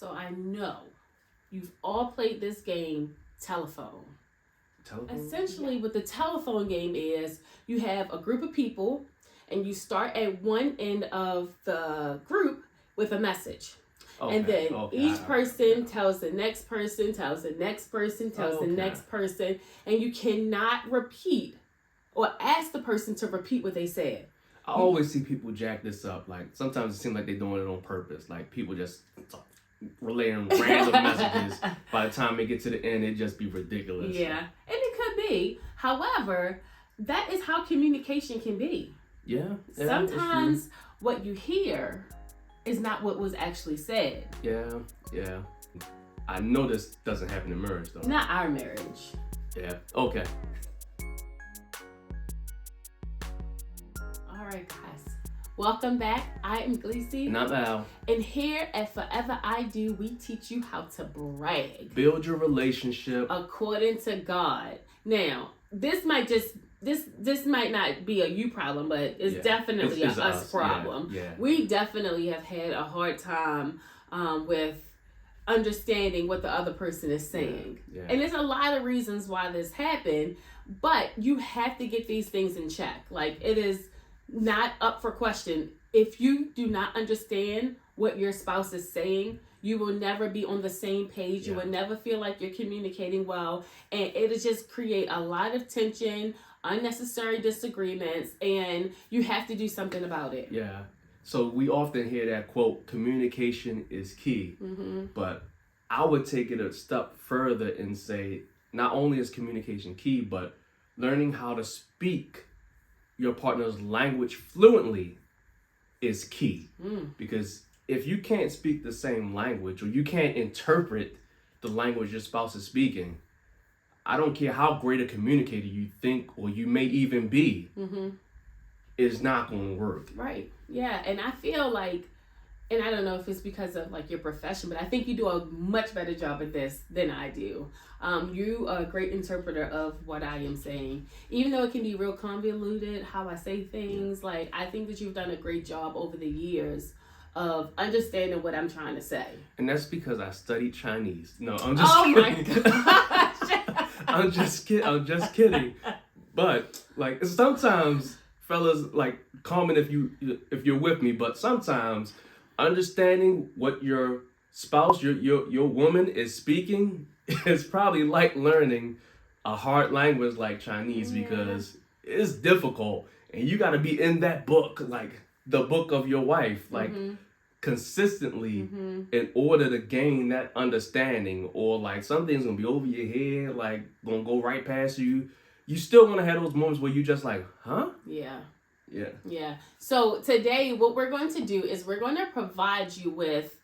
So I know you've all played this game, telephone. Essentially, what the telephone game is, you have a group of people and you start at one end of the group with a message. Okay, and then each person tells the next person, tells the next person, tells the next person, and you cannot repeat or ask the person to repeat what they said. I always see people jack this up. Like, sometimes it seems like they're doing it on purpose. Like, people just relaying random messages. By the time they get to the end, it just be ridiculous. Yeah, and it could be. However, that is how communication can be. Yeah. Sometimes what you hear is not what was actually said. Yeah. I know this doesn't happen in marriage, though. Not our marriage. Yeah. Okay. All right, guys. Welcome back. I am Gleesy. And I'm Al. And here at Forever I Do, we teach you how to brag. Build your relationship according to God. Now, this might not be a you problem, but it's definitely it's us problem. Yeah. We definitely have had a hard time with understanding what the other person is saying. Yeah. And there's a lot of reasons why this happened, but you have to get these things in check. Like, it is not up for question. If you do not understand what your spouse is saying, you will never be on the same page. You will never feel like you're communicating well. And it'll just create a lot of tension, unnecessary disagreements, and you have to do something about it. Yeah. So we often hear that quote, communication is key. Mm-hmm. But I would take it a step further and say, not only is communication key, but learning how to speak your partner's language fluently is key. Because if you can't speak the same language, or you can't interpret the language your spouse is speaking, I don't care how great a communicator you think or you may even be, it's not going to work. Right. Yeah. And I feel like, and I don't know if it's because of like your profession, but I think you do a much better job at this than I do. You are a great interpreter of what I am saying, even though it can be real convoluted how I say things. Like, I think that you've done a great job over the years of understanding what I'm trying to say. And that's because I studied Chinese. No, I'm just kidding. My gosh. I'm just kidding. But like, sometimes fellas, like, comment if you're with me, but sometimes understanding what your spouse, your woman is speaking is probably like learning a hard language like Chinese, because it's difficult and you got to be in that book, like the book of your wife, like consistently in order to gain that understanding. Or like, something's gonna be over your head, like gonna go right past you. You still gonna have those moments where you just like, huh? Yeah. So today what we're going to do is we're going to provide you with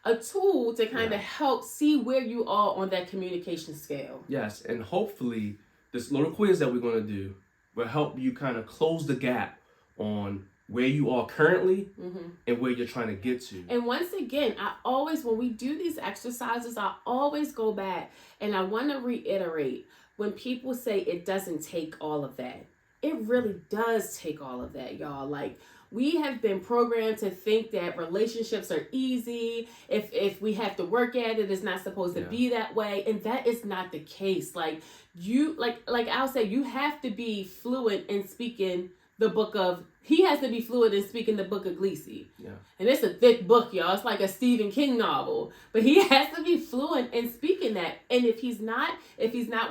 a tool to kind of help see where you are on that communication scale. Yes, and hopefully this little quiz that we're going to do will help you kind of close the gap on where you are currently and where you're trying to get to. And once again, when we do these exercises, I always go back and I want to reiterate, when people say it doesn't take all of that, it really does take all of that, y'all. Like, we have been programmed to think that relationships are easy. If we have to work at it, it's not supposed to be that way. And that is not the case. Like, I'll say, you have to be fluent in speaking the book of, he has to be fluent in speaking the book of Gleesy. Yeah. And it's a thick book, y'all. It's like a Stephen King novel. But he has to be fluent in speaking that. And if he's not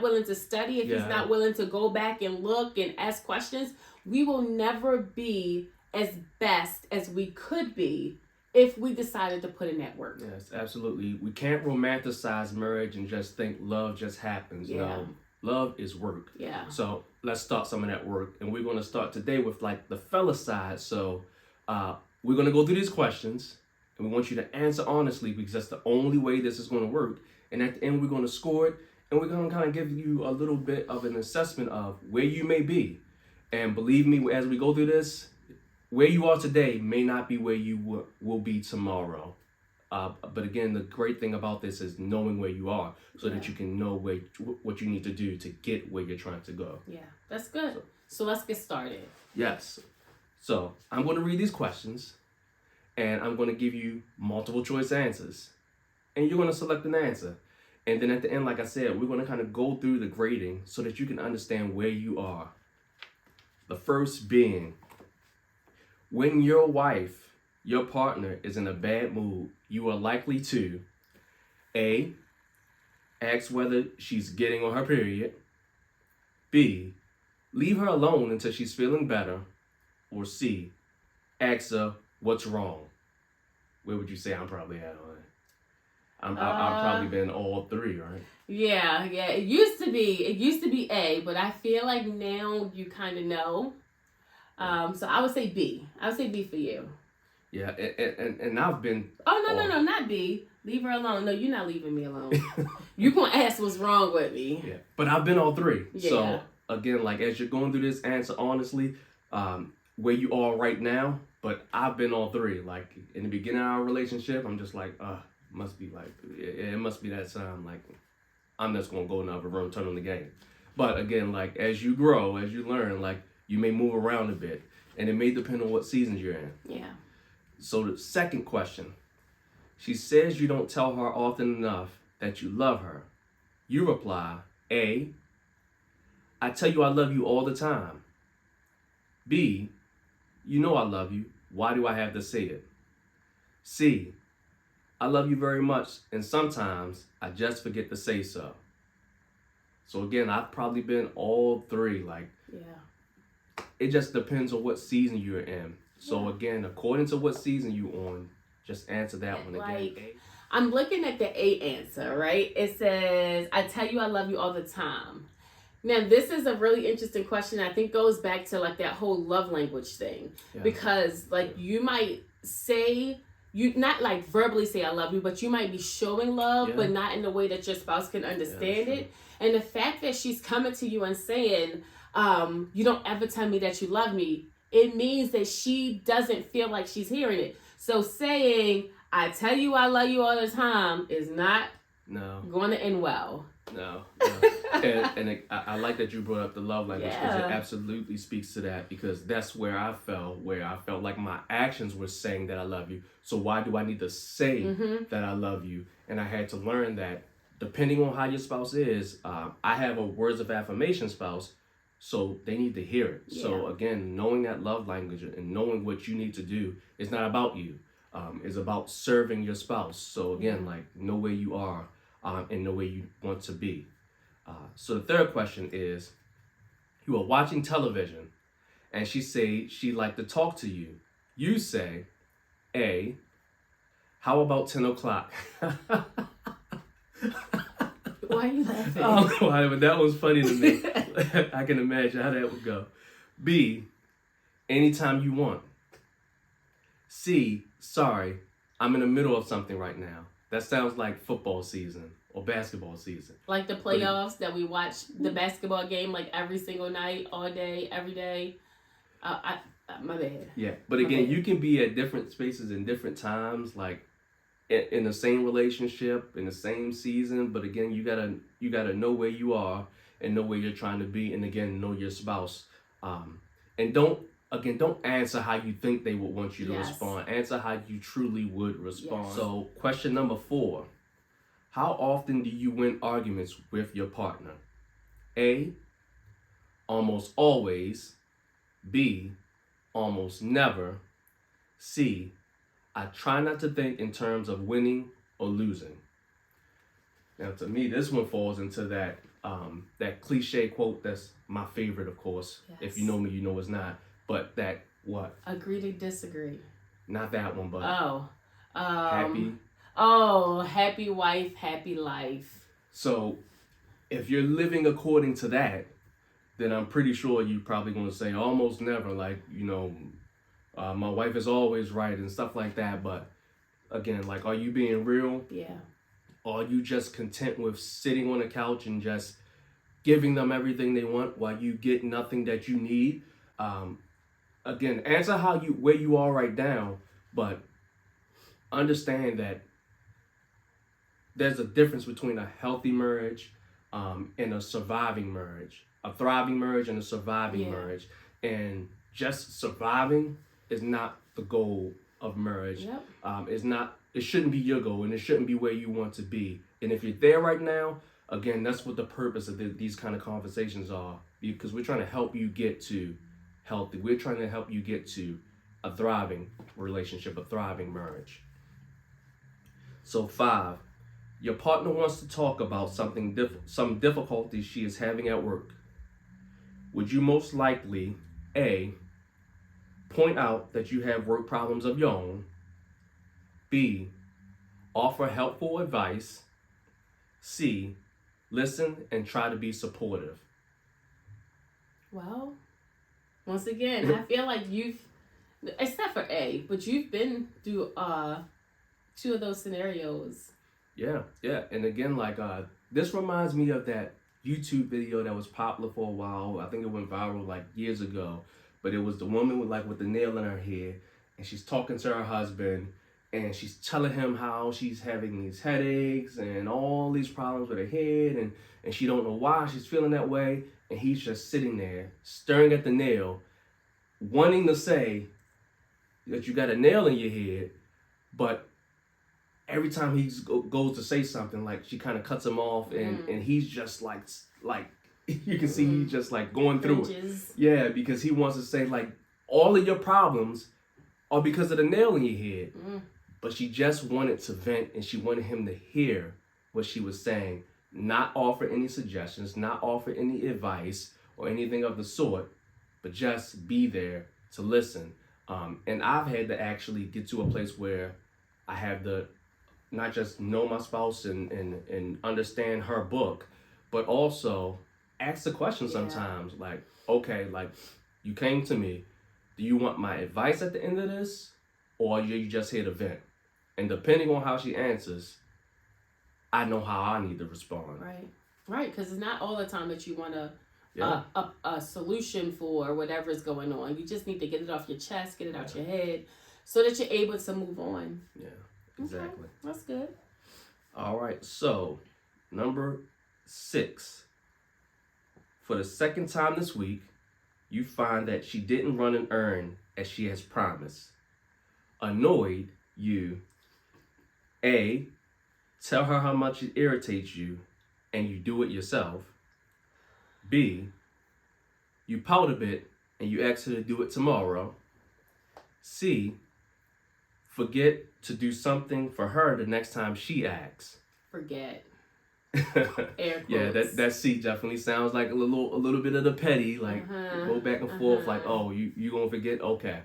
willing to study, if he's not willing to go back and look and ask questions, we will never be as best as we could be if we decided to put in that work. Yes, absolutely. We can't romanticize marriage and just think love just happens. No, love is work. Yeah. So let's start some of that work. And we're going to start today with like the fella side. So we're going to go through these questions and we want you to answer honestly, because that's the only way this is going to work. And at the end, we're going to score it, and we're going to kind of give you a little bit of an assessment of where you may be. And believe me, as we go through this, where you are today may not be where you will be tomorrow. But again, the great thing about this is knowing where you are, so that you can know what you need to do to get where you're trying to go. Yeah, that's good. So let's get started. Yes. So I'm going to read these questions, and I'm going to give you multiple choice answers. and you're going to select an answer. And then at the end, like I said, we're going to kind of go through the grading so that you can understand where you are. The first being, when your wife, your partner, is in a bad mood, you are likely to A, ask whether she's getting on her period. B, leave her alone until she's feeling better. Or C, ask her what's wrong. Where would you say I'm probably at on it? I've probably been all three, right? Yeah. It used to be A, but I feel like now you kind of know. So I would say B. I would say B for you. Yeah, and I've been. Oh no, not B. Leave her alone. No, you're not leaving me alone. You gonna ask what's wrong with me? Yeah, but I've been all three. Yeah. So again, like as you're going through this, answer honestly, where you are right now. But I've been all three. Like in the beginning of our relationship, I'm just like, must be like, it must be that time. Like I'm just gonna go in the other room, turn on the game. But again, like as you grow, as you learn, like you may move around a bit, and it may depend on what seasons you're in. Yeah. So the second question, she says you don't tell her often enough that you love her. You reply, A, I tell you I love you all the time. B, you know I love you. Why do I have to say it? C, I love you very much, and sometimes I just forget to say so. So again, I've probably been all three. Like, it just depends on what season you're in. So again, according to what season you on, just answer that one again. Like, I'm looking at the A answer, right? It says, I tell you I love you all the time. Now, this is a really interesting question. I think goes back to like that whole love language thing. Because like you might say, you not like verbally say I love you, but you might be showing love, but not in the way that your spouse can understand it. And the fact that she's coming to you and saying, you don't ever tell me that you love me, it means that she doesn't feel like she's hearing it. So saying, I tell you I love you all the time is not going to end well. No. And I like that you brought up the love language because it absolutely speaks to that, because that's where I felt like my actions were saying that I love you. So why do I need to say that I love you? And I had to learn that depending on how your spouse is, I have a words of affirmation spouse, so they need to hear it. So again, knowing that love language and knowing what you need to do is not about you. It's about serving your spouse. So again, like know where you are and know where you want to be. So the third question is, you are watching television and she say she'd like to talk to you. You say, A, how about 10 o'clock? Why are you laughing? Oh, but that was funny to me. I can imagine how that would go. B, anytime you want. C, sorry, I'm in the middle of something right now. That sounds like football season or basketball season. Like the playoffs that we watch the basketball game like every single night, all day, every day. My bad. Yeah, but again, you can be at different spaces in different times, like in the same relationship, in the same season. But again, you gotta know where you are and know where you're trying to be, and again, know your spouse. And don't answer how you think they would want you to respond. Answer how you truly would respond. So question number 4, how often do you win arguments with your partner? A, almost always. B, almost never. C, I try not to think in terms of winning or losing. Now, to me, this one falls into that cliche quote that's my favorite, of course. If you know me, you know it's not. But that what? Agree to disagree. Not that one, but happy wife, happy life. So, if you're living according to that, then I'm pretty sure you're probably going to say almost never, like, my wife is always right and stuff like that. But again, like, are you being real? Yeah. Or are you just content with sitting on the couch and just giving them everything they want while you get nothing that you need? Again, answer where you are right now, but understand that there's a difference between a healthy marriage and a surviving marriage. A thriving marriage and a surviving marriage. And just surviving is not the goal of marriage. It's not it shouldn't be your goal, and it shouldn't be where you want to be. And if you're there right now, again, that's what the purpose of these kind of conversations are, because we're trying to help you get to healthy. We're trying to help you get to a thriving relationship, a thriving marriage. So 5, your partner wants to talk about some difficulties she is having at work. Would you most likely A, point out that you have work problems of your own, B, offer helpful advice, C, listen and try to be supportive? Well, once again, I feel like you've, except for A, but you've been through 2 of those scenarios. Yeah. And again, this reminds me of that YouTube video that was popular for a while. I think it went viral like years ago. But it was the woman with the nail in her head, and she's talking to her husband, and she's telling him how she's having these headaches and all these problems with her head, and she don't know why she's feeling that way, and he's just sitting there staring at the nail, wanting to say that you got a nail in your head, but every time he goes to say something, like she kind of cuts him off, and he's just like you can see he's just like going through it. Yeah, because he wants to say like all of your problems are because of the nail in your head. But she just wanted to vent, and she wanted him to hear what she was saying, not offer any suggestions, not offer any advice or anything of the sort, but just be there to listen. And I've had to actually get to a place where I have to not just know my spouse and understand her book, but also ask the question sometimes, like, okay, like, you came to me, do you want my advice at the end of this, or are you just here to vent? And depending on how she answers, I know how I need to respond. Right, because it's not all the time that you want a solution for whatever's going on. You just need to get it off your chest, get it out your head, so that you're able to move on. Yeah, exactly. Okay, that's good. All right, so number 6. For the second time this week, you find that she didn't run an errand as she has promised. Annoyed, you A, tell her how much it irritates you and you do it yourself. B, you pout a bit and you ask her to do it tomorrow. C, forget to do something for her the next time she asks. Forget. Yeah, that C definitely sounds like a little bit of the petty, like go back and forth, like, oh, you gonna forget? Okay,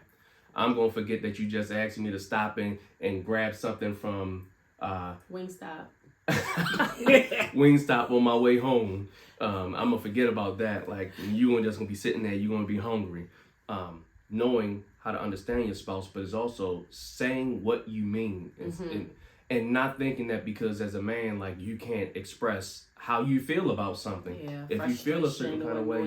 I'm gonna forget that you just asked me to stop and grab something from Wingstop. Wingstop on my way home. I'm gonna forget about that. Like, you ain't just gonna be sitting there. You gonna be hungry. Knowing how to understand your spouse, but it's also saying what you mean, and not thinking that because as a man, like, you can't express how you feel about something. Yeah, if you feel a certain kind of way,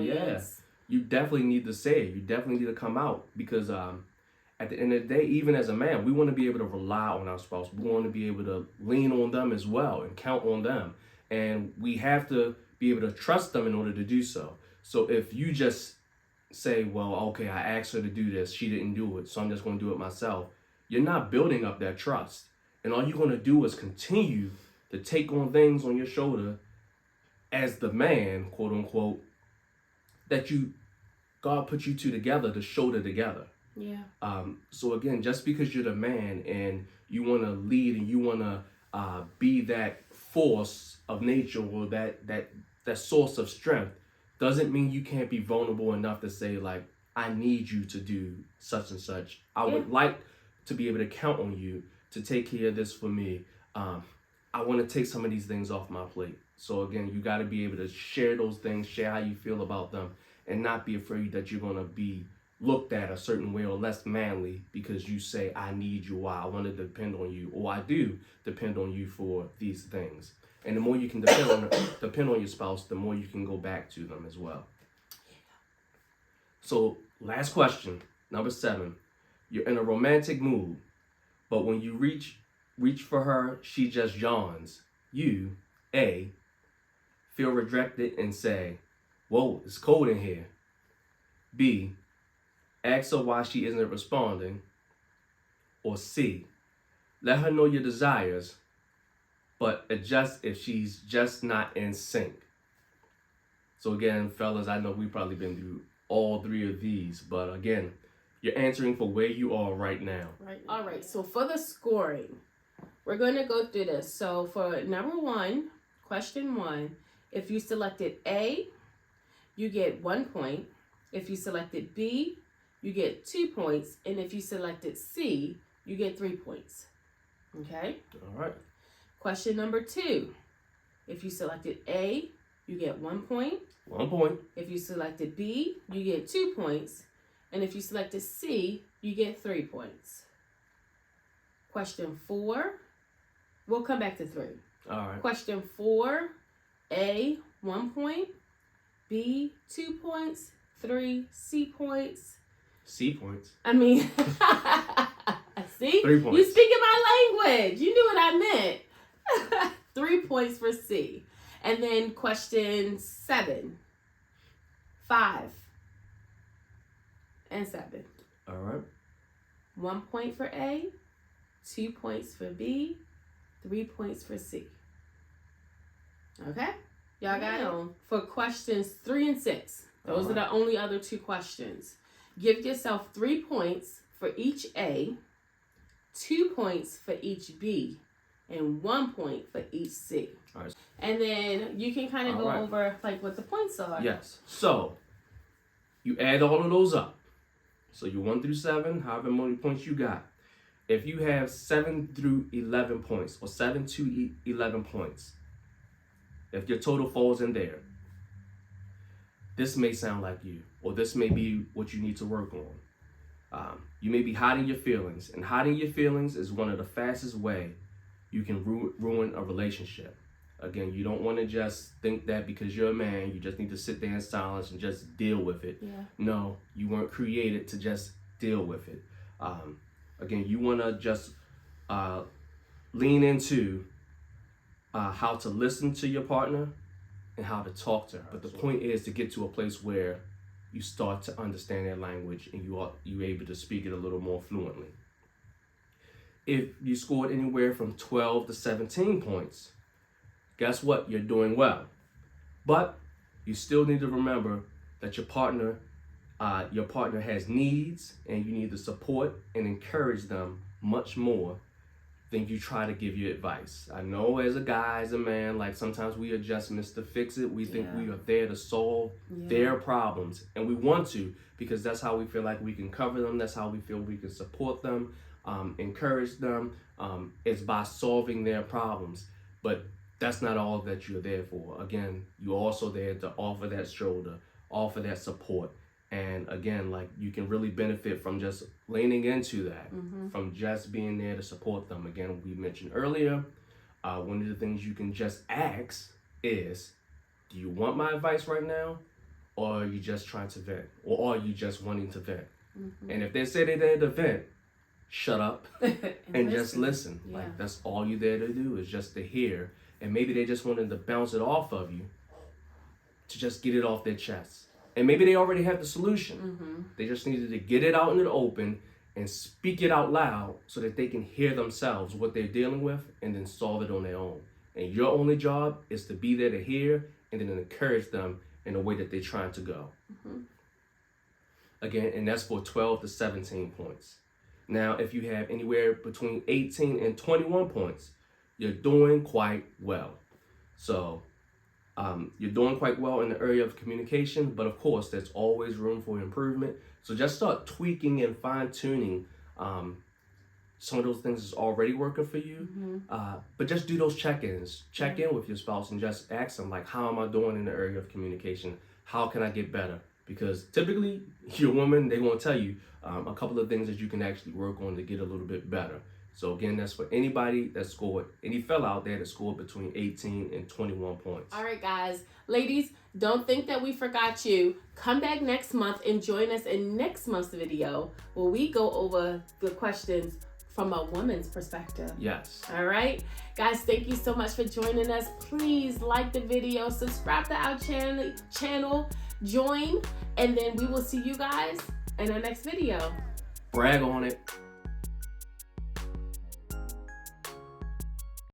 you definitely need to say it. You definitely need to come out, because at the end of the day, even as a man, we want to be able to rely on our spouse. We want to be able to lean on them as well and count on them. And we have to be able to trust them in order to do so. So if you just say, well, okay, I asked her to do this, she didn't do it, so I'm just going to do it myself, you're not building up that trust. And all you're going to do is continue to take on things on your shoulder as the man, quote unquote, that God put you two together to shoulder together. Yeah. So again, just because you're the man and you want to lead and you want to be that force of nature, or that source of strength, doesn't mean you can't be vulnerable enough to say, like, I need you to do such and such. I would like to be able to count on you to take care of this for me. I want to take some of these things off my plate. So again, you got to be able to share those things, share how you feel about them, and not be afraid that you're going to be looked at a certain way or less manly because you say, I need you, or I want to depend on you, or I do depend on you for these things. And the more you can depend on your spouse, the more you can go back to them as well. So last question, number 7. You're in a romantic mood, but when you reach for her, she just yawns. You, A, feel rejected and say, whoa, it's cold in here. B, ask her why she isn't responding. Or C, let her know your desires, but adjust if she's just not in sync. So again, fellas, I know we've probably been through all three of these, but again, you're answering for where you are right now. All right, so for the scoring, we're going to go through this. So for number 1, question 1, if you selected A, you get 1 point. If you selected B, you get 2 points. And if you selected C, you get 3 points. Okay? All right. Question number 2, if you selected A, you get 1 point. 1 point. If you selected B, you get 2 points. And if you selected C, you get 3 points. Question 4, we'll come back to 3. All right. Question 4, A, 1 point. B, 2 points. 3, C points. C points. I mean, see? 3 points. You speaking my language. You knew what I meant. 3 points for C. And then question 7, 5, and 7. All right. 1 point for A, 2 points for B, 3 points for C. Okay? Y'all got it? For questions 3 and 6, those are the only other 2 questions. Give yourself 3 points for each A, 2 points for each B, and 1 point for each C. All right. And then you can kind of go over like what the points are. Yes. So you add all of those up. So you 1 through 7, however many points you got. If you have 7 through 11 points, or 7 to 11 points, if your total falls in there, this may sound like you, or this may be what you need to work on. You may be hiding your feelings, and hiding your feelings is one of the fastest way you can ruin a relationship. Again, you don't want to just think that because you're a man, you just need to sit there in silence and just deal with it. Yeah. No, you weren't created to just deal with it. Again, you want to just lean into how to listen to your partner and how to talk to her. But the point is to get to a place where you start to understand their language and you're able to speak it a little more fluently. If you scored anywhere from 12 to 17 points, guess what? You're doing well. But you still need to remember that your partner has needs, and you need to support and encourage them much more than you try to give you advice. I know as a guy, as a man, like sometimes we are just Mr. Fix-It. We think we are there to solve their problems, and we want to, because that's how we feel like we can cover them. That's how we feel we can support them, encourage them. It's by solving their problems. But that's not all that you're there for. Again, you're also there to offer that shoulder, offer that support. And again, like you can really benefit from just leaning into that, from just being there to support them. Again, we mentioned earlier, one of the things you can just ask is, do you want my advice right now? Or are you just trying to vent? Or are you just wanting to vent? And if they say they're there to vent, shut up and just listen. Yeah. Like that's all you're there to do, is just to hear. And maybe they just wanted to bounce it off of you to just get it off their chest. And maybe they already have the solution. They just needed to get it out in the open and speak it out loud so that they can hear themselves what they're dealing with and then solve it on their own. And your only job is to be there to hear and then encourage them in the way that they're trying to go. Again, and that's for 12 to 17 points. Now, if you have anywhere between 18 and 21 points, you're doing quite well. So you're doing quite well in the area of communication, but of course, there's always room for improvement. So just start tweaking and fine-tuning some of those things that's already working for you. But just do those check-ins. Check in with your spouse and just ask them, like, how am I doing in the area of communication? How can I get better? Because typically, your woman, they want to tell you a couple of things that you can actually work on to get a little bit better. So again, that's for anybody that scored, any fella out there that scored between 18 and 21 points. All right, guys. Ladies, don't think that we forgot you. Come back next month and join us in next month's video where we go over the questions from a woman's perspective. Yes. All right. Guys, thank you so much for joining us. Please like the video, subscribe to our channel, join, and then we will see you guys in our next video. Brag on it.